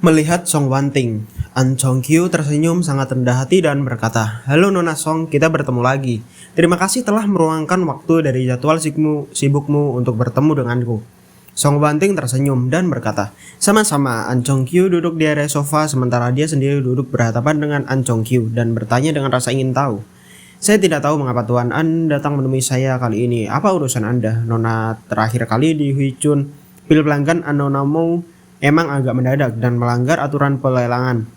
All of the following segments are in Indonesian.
Melihat Song Wanting, An Chong Kyu tersenyum sangat rendah hati dan berkata, "Halo Nona Song, kita bertemu lagi. Terima kasih telah meluangkan waktu dari jadwal sibukmu untuk bertemu denganku." Song Wanting tersenyum dan berkata, "Sama-sama." An Chong Kyu duduk di area sofa sementara dia sendiri duduk berhadapan dengan An Chong Kyu dan bertanya dengan rasa ingin tahu. "Saya tidak tahu mengapa Tuan An datang menemui saya kali ini. Apa urusan Anda? Nona terakhir kali di Huichun, pil pelanggan Nona Mo emang agak mendadak dan melanggar aturan pelelangan.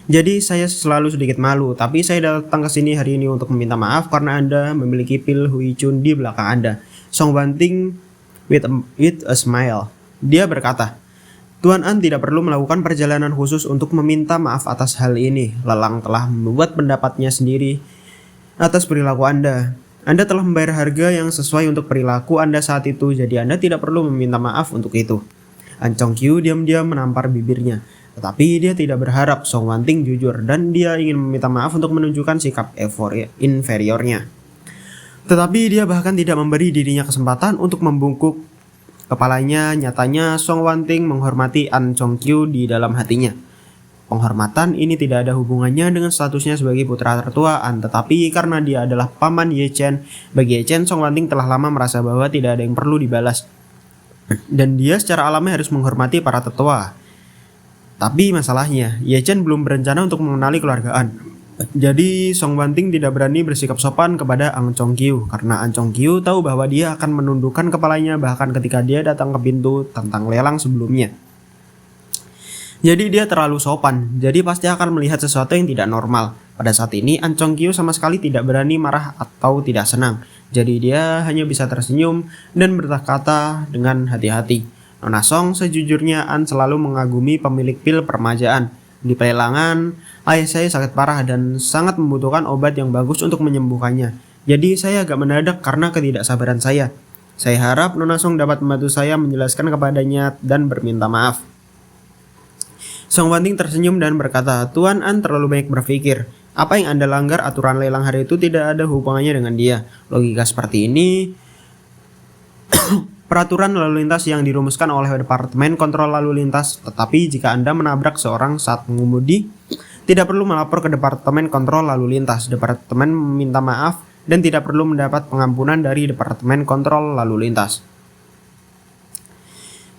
Jadi saya selalu sedikit malu, tapi saya datang ke sini hari ini untuk meminta maaf karena Anda memiliki pil Huichun di belakang Anda." Song Wanting with a smile. Dia berkata, "Tuan An tidak perlu melakukan perjalanan khusus untuk meminta maaf atas hal ini. Lelang telah membuat pendapatnya sendiri atas perilaku Anda. Anda telah membayar harga yang sesuai untuk perilaku Anda saat itu, jadi Anda tidak perlu meminta maaf untuk itu." An Chong Kyu diam-diam menampar bibirnya, tetapi dia tidak berharap Song Wanting jujur dan dia ingin meminta maaf untuk menunjukkan sikap inferiornya. Tetapi dia bahkan tidak memberi dirinya kesempatan untuk membungkuk kepalanya. Nyatanya Song Wanting menghormati An Chong Kyu di dalam hatinya. Penghormatan ini tidak ada hubungannya dengan statusnya sebagai putra tertua An, tetapi karena dia adalah paman Ye Chen. Bagi Ye Chen, Song Wanting telah lama merasa bahwa tidak ada yang perlu dibalas, dan dia secara alami harus menghormati para tetua. Tapi masalahnya, Ye Chen belum berencana untuk mengenali keluarga An. Jadi Song Wanting tidak berani bersikap sopan kepada An Chong Kyu karena An Chong Kyu tahu bahwa dia akan menundukkan kepalanya bahkan ketika dia datang ke pintu tentang lelang sebelumnya. Jadi dia terlalu sopan, jadi pasti akan melihat sesuatu yang tidak normal. Pada saat ini An Chong Kyu sama sekali tidak berani marah atau tidak senang. Jadi dia hanya bisa tersenyum dan berkata dengan hati-hati, "Nona Song, sejujurnya An selalu mengagumi pemilik pil permajaan. Di pelelangan, ayah saya sakit parah dan sangat membutuhkan obat yang bagus untuk menyembuhkannya. Jadi saya agak mendadak karena ketidaksabaran saya. Saya harap Nona Song dapat membantu saya menjelaskan kepadanya dan berminta maaf." Song Wanting tersenyum dan berkata, "Tuan An terlalu banyak berpikir. Apa yang Anda langgar aturan lelang hari itu tidak ada hubungannya dengan dia. Logika seperti ini peraturan lalu lintas yang dirumuskan oleh Departemen Kontrol Lalu Lintas. Tetapi jika Anda menabrak seorang saat mengemudi, tidak perlu melapor ke Departemen Kontrol Lalu Lintas. Departemen meminta maaf dan tidak perlu mendapat pengampunan dari Departemen Kontrol Lalu Lintas."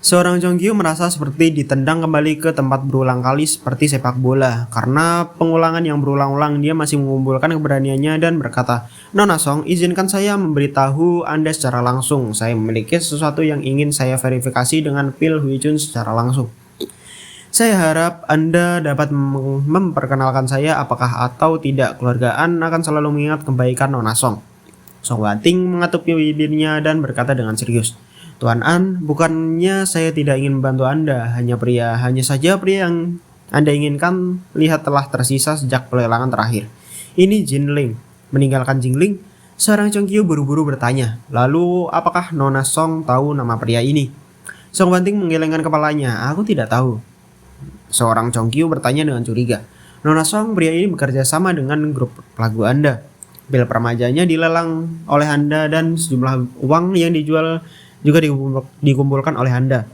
Seorang Chong Kyu merasa seperti ditendang kembali ke tempat berulang kali seperti sepak bola. Karena pengulangan yang berulang-ulang, dia masih mengumpulkan keberaniannya dan berkata, "Nona Song, izinkan saya memberitahu Anda secara langsung. Saya memiliki sesuatu yang ingin saya verifikasi dengan pil Huichun secara langsung. Saya harap Anda dapat memperkenalkan saya apakah atau tidak keluarga An akan selalu mengingat kebaikan Nona Song." Song Wanting mengetuk bibirnya dan berkata dengan serius, "Tuan An, bukannya saya tidak ingin membantu Anda, hanya saja pria yang Anda inginkan lihat telah tersisa sejak pelelangan terakhir. Ini Jinling." Meninggalkan Jinling, seorang Chong Kyu buru-buru bertanya, "Lalu apakah Nona Song tahu nama pria ini?" Song Wanting menggelengkan kepalanya, "Aku tidak tahu." Seorang Chong Kyu bertanya dengan curiga, "Nona Song, pria ini bekerja sama dengan grup pelaku Anda. Pil permajanya dilelang oleh Anda dan sejumlah uang yang dijual juga dikumpulkan oleh Anda.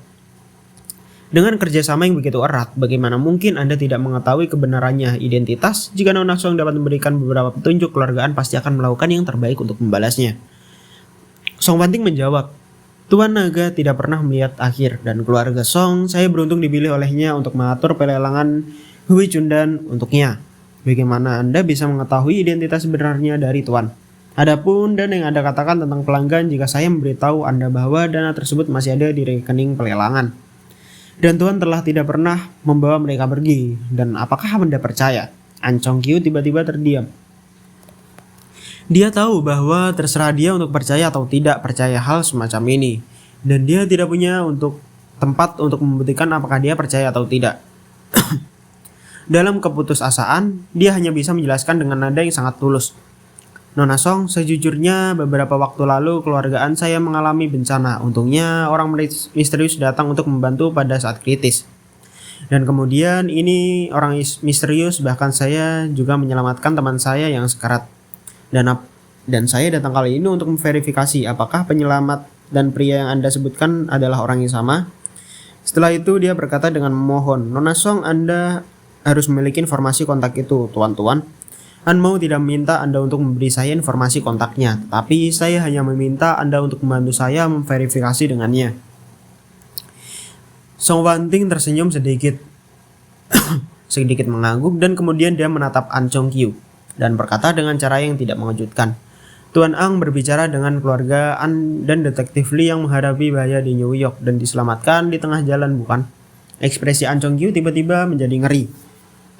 Dengan kerjasama yang begitu erat, bagaimana mungkin Anda tidak mengetahui kebenarannya identitas? Jika Nona Song dapat memberikan beberapa petunjuk, keluargaan pasti akan melakukan yang terbaik untuk membalasnya." Song Wanting menjawab, "Tuan Naga tidak pernah melihat akhir, dan keluarga Song saya beruntung dipilih olehnya untuk mengatur pelelangan Huichun dan untuknya. Bagaimana Anda bisa mengetahui identitas sebenarnya dari Tuan? Adapun dana yang Anda katakan tentang pelanggan, jika saya memberitahu Anda bahwa dana tersebut masih ada di rekening pelelangan, dan Tuan telah tidak pernah membawa mereka pergi, dan apakah Anda percaya?" An Chong Kyu tiba-tiba terdiam. Dia tahu bahwa terserah dia untuk percaya atau tidak percaya hal semacam ini, dan dia tidak punya tempat untuk membuktikan apakah dia percaya atau tidak. Dalam keputusasaan, dia hanya bisa menjelaskan dengan nada yang sangat tulus, "Nona Song, sejujurnya beberapa waktu lalu keluargaan saya mengalami bencana. Untungnya orang misterius datang untuk membantu pada saat kritis. Dan kemudian ini orang misterius bahkan saya juga menyelamatkan teman saya yang sekarat. Dan saya datang kali ini untuk memverifikasi apakah penyelamat dan pria yang Anda sebutkan adalah orang yang sama. Setelah itu dia berkata dengan memohon, Nona Song, Anda harus memiliki informasi kontak itu, tuan-tuan. An mau tidak meminta Anda untuk memberi saya informasi kontaknya, tapi saya hanya meminta Anda untuk membantu saya memverifikasi dengannya. Song Wanting tersenyum sedikit mengangguk dan kemudian dia menatap An Chong Kyu dan berkata dengan cara yang tidak mengejutkan. Tuan Ang berbicara dengan keluarga An dan detektif Lee yang menghadapi bahaya di New York dan diselamatkan di tengah jalan, bukan? Ekspresi An Chong Kyu tiba-tiba menjadi ngeri.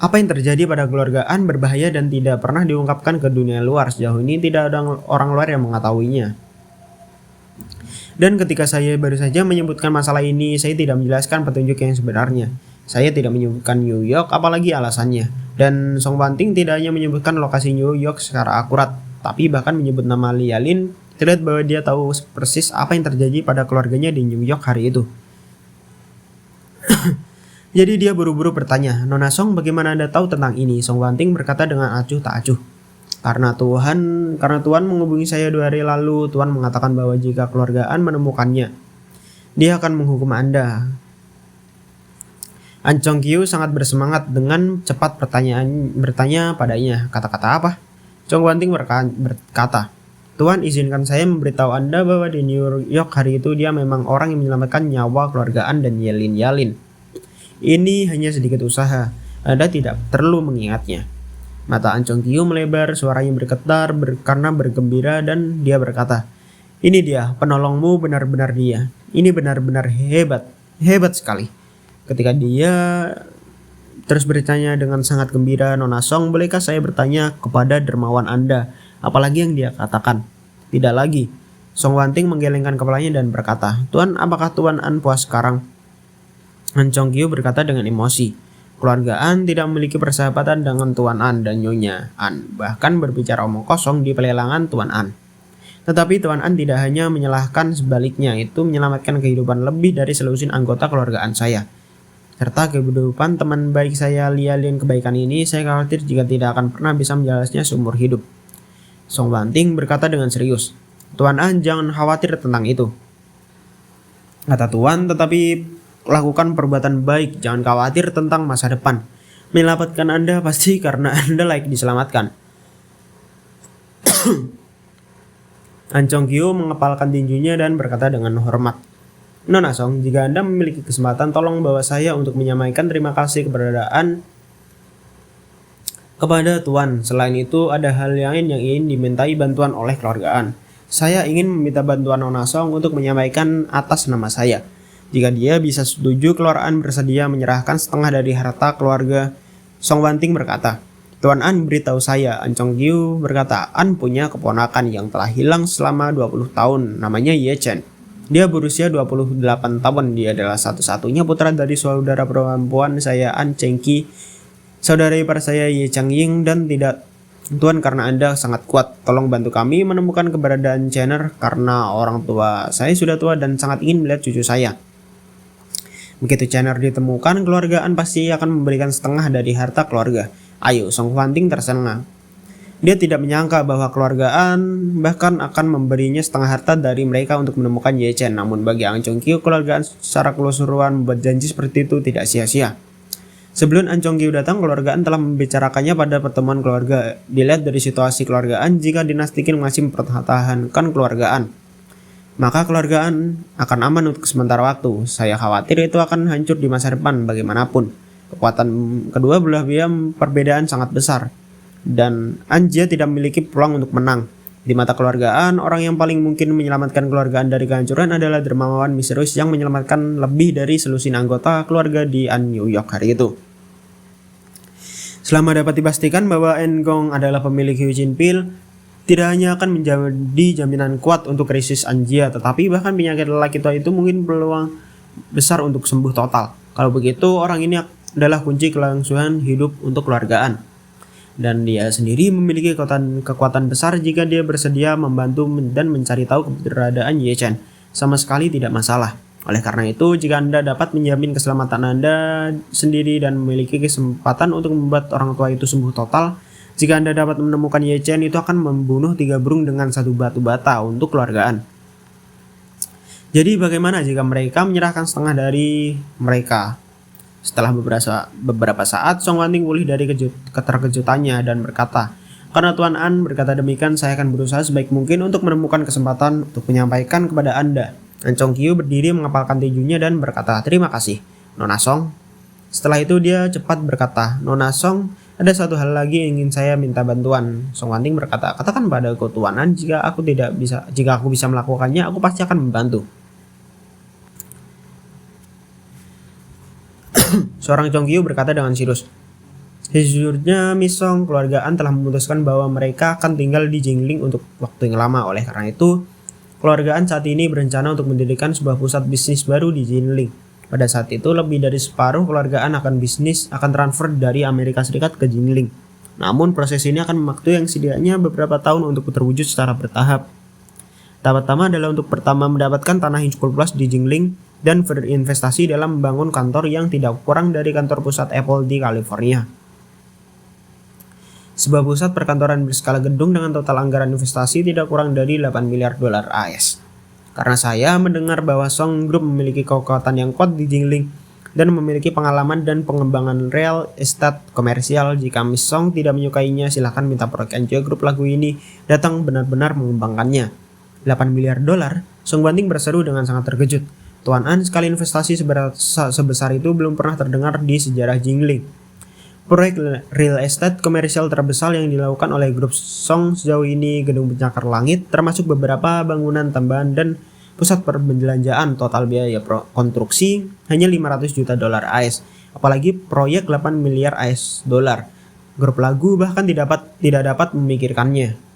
Apa yang terjadi pada keluarga An berbahaya dan tidak pernah diungkapkan ke dunia luar. Sejauh ini tidak ada orang luar yang mengetahuinya. Dan ketika saya baru saja menyebutkan masalah ini, saya tidak menjelaskan petunjuk yang sebenarnya. Saya tidak menyebutkan New York, apalagi alasannya. Dan Song Wanting tidak hanya menyebutkan lokasi New York secara akurat, tapi bahkan menyebut nama Lialin. Terlihat bahwa dia tahu persis apa yang terjadi pada keluarganya di New York hari itu. Jadi dia buru-buru bertanya, Nona Song, bagaimana Anda tahu tentang ini? Song Wanting berkata dengan acuh tak acuh. Karena Tuhan menghubungi saya 2 hari lalu. Tuhan mengatakan bahwa jika keluarga An menemukannya, dia akan menghukum Anda. An Chong Kyu sangat bersemangat dengan cepat bertanya padanya, kata-kata apa? Song Wanting berkata, Tuhan izinkan saya memberitahu Anda bahwa di New York hari itu dia memang orang yang menyelamatkan nyawa keluarga An dan Yalin. Ini hanya sedikit usaha, Anda tidak perlu mengingatnya. Mata An Chong Kyu melebar, suaranya bergetar karena bergembira dan dia berkata, ini dia, penolongmu benar-benar dia. Ini benar-benar hebat sekali. Ketika dia terus bertanya dengan sangat gembira, Nona Song, bolehkah saya bertanya kepada dermawan Anda, apalagi yang dia katakan? Tidak lagi. Song Wanting menggelengkan kepalanya dan berkata, Tuan, apakah Tuan An puas sekarang? An Chong Kyu berkata dengan emosi, keluarga An tidak memiliki persahabatan dengan Tuan An dan Nyonya An, bahkan berbicara omong kosong di pelelangan Tuan An. Tetapi Tuan An tidak hanya menyalahkan, sebaliknya itu menyelamatkan kehidupan lebih dari selusin anggota keluarga An saya. Serta kehidupan teman baik saya Lialin. Kebaikan ini saya khawatir jika tidak akan pernah bisa menjalasnya seumur hidup. Song Wanting berkata dengan serius, Tuan An jangan khawatir tentang itu, kata Tuan, tetapi lakukan perbuatan baik, jangan khawatir tentang masa depan. Menyelamatkan Anda pasti karena Anda layak diselamatkan. An Chong Kyu mengepalkan tinjunya dan berkata dengan hormat, Nona Song, jika Anda memiliki kesempatan, tolong bawa saya untuk menyampaikan terima kasih keberadaan kepada Tuan. Selain itu, ada hal lain yang ingin dimintai bantuan oleh keluarga An. Saya ingin meminta bantuan Nona Song untuk menyampaikan atas nama saya. Jika dia bisa setuju, keluarga An bersedia menyerahkan setengah dari harta keluarga. Song Wanting berkata, Tuan An beritahu saya. An Chong Kyu berkata, An punya keponakan yang telah hilang selama 20 tahun, namanya Ye Chen. Dia berusia 28 tahun, dia adalah satu-satunya putra dari saudara perempuan saya An Cheng Ki, saudara ipar saya Ye Chang Ying, dan tidak Tuan, karena Anda sangat kuat, tolong bantu kami menemukan keberadaan Chenner karena orang tua saya sudah tua dan sangat ingin melihat cucu saya. Begitu Chenner ditemukan, keluarga An pasti akan memberikan setengah dari harta keluarga. Ayo, Song Wanting tersengang. Dia tidak menyangka bahwa keluarga An bahkan akan memberinya setengah harta dari mereka untuk menemukan Ye Chen. Namun bagi An Chong Kyu, keluarga An secara keseluruhan membuat janji seperti itu tidak sia-sia. Sebelum An Chong Kyu datang, keluarga An telah membicarakannya pada pertemuan keluarga. Dilihat dari situasi keluarga An, jika dinasti Qin masih mempertahankan keluarga An, maka keluarga An akan aman untuk sementara waktu. Saya khawatir itu akan hancur di masa depan bagaimanapun. Kekuatan kedua belah pihak perbedaan sangat besar, dan Anja tidak memiliki peluang untuk menang. Di mata keluarga An, orang yang paling mungkin menyelamatkan keluarga An dari kehancuran adalah dermawan misterius yang menyelamatkan lebih dari selusin anggota keluarga di An New York hari itu. Selama dapat dipastikan bahwa Engong adalah pemilik Hyujin Pil, tidak hanya akan menjadi jaminan kuat untuk krisis Anjia, tetapi bahkan penyakit lelaki tua itu mungkin peluang besar untuk sembuh total. Kalau begitu, orang ini adalah kunci kelangsungan hidup untuk keluarga An. Dan dia sendiri memiliki kekuatan besar jika dia bersedia membantu dan mencari tahu keberadaan Ye Chen. Sama sekali tidak masalah. Oleh karena itu, jika Anda dapat menjamin keselamatan Anda sendiri dan memiliki kesempatan untuk membuat orang tua itu sembuh total, jika Anda dapat menemukan Ye Chen, itu akan membunuh 3 burung dengan 1 batu bata untuk keluarga An. Jadi bagaimana jika mereka menyerahkan setengah dari mereka? Setelah beberapa saat, Song Wanting pulih dari keterkejutannya dan berkata, "Karena Tuan An berkata demikian, saya akan berusaha sebaik mungkin untuk menemukan kesempatan untuk menyampaikan kepada Anda." An Chong Kyu berdiri mengepalkan tinjunya dan berkata, "Terima kasih, Nona Song." Setelah itu dia cepat berkata, "Nona Song, ada satu hal lagi yang ingin saya minta bantuan." Song Wanting berkata, "Katakan padaku Tuan An, jika aku bisa melakukannya, aku pasti akan membantu." Seorang Chong Kyu berkata dengan serius, "Sejujurnya, Miss Song, keluarga An telah memutuskan bahwa mereka akan tinggal di Jingling untuk waktu yang lama. Oleh karena itu, keluarga An saat ini berencana untuk mendirikan sebuah pusat bisnis baru di Jingling. Pada saat itu, lebih dari separuh keluarga An akan transfer dari Amerika Serikat ke Jingling. Namun, proses ini akan memakan yang setidaknya beberapa tahun untuk terwujud secara bertahap. Tahap pertama adalah untuk mendapatkan tanah yang cukup luas di Jingling dan berinvestasi dalam membangun kantor yang tidak kurang dari kantor pusat Apple di California. Sebuah pusat perkantoran berskala gedung dengan total anggaran investasi tidak kurang dari 8 miliar dolar AS. Karena saya mendengar bahwa Song Group memiliki kekuatan yang kuat di Jingling dan memiliki pengalaman dan pengembangan real estate komersial. Jika Miss Song tidak menyukainya, silahkan minta proyek NJ Group lagu ini datang benar-benar mengembangkannya. 8 miliar dolar? Song Wanting berseru dengan sangat terkejut. Tuan An, sekali investasi sebesar itu belum pernah terdengar di sejarah Jingling. Proyek real estate komersial terbesar yang dilakukan oleh grup Song sejauh ini gedung pencakar langit, termasuk beberapa bangunan tambahan dan pusat perbelanjaan. Total biaya konstruksi hanya 500 juta dolar AS, apalagi proyek 8 miliar AS dolar. Grup lagu bahkan tidak dapat memikirkannya.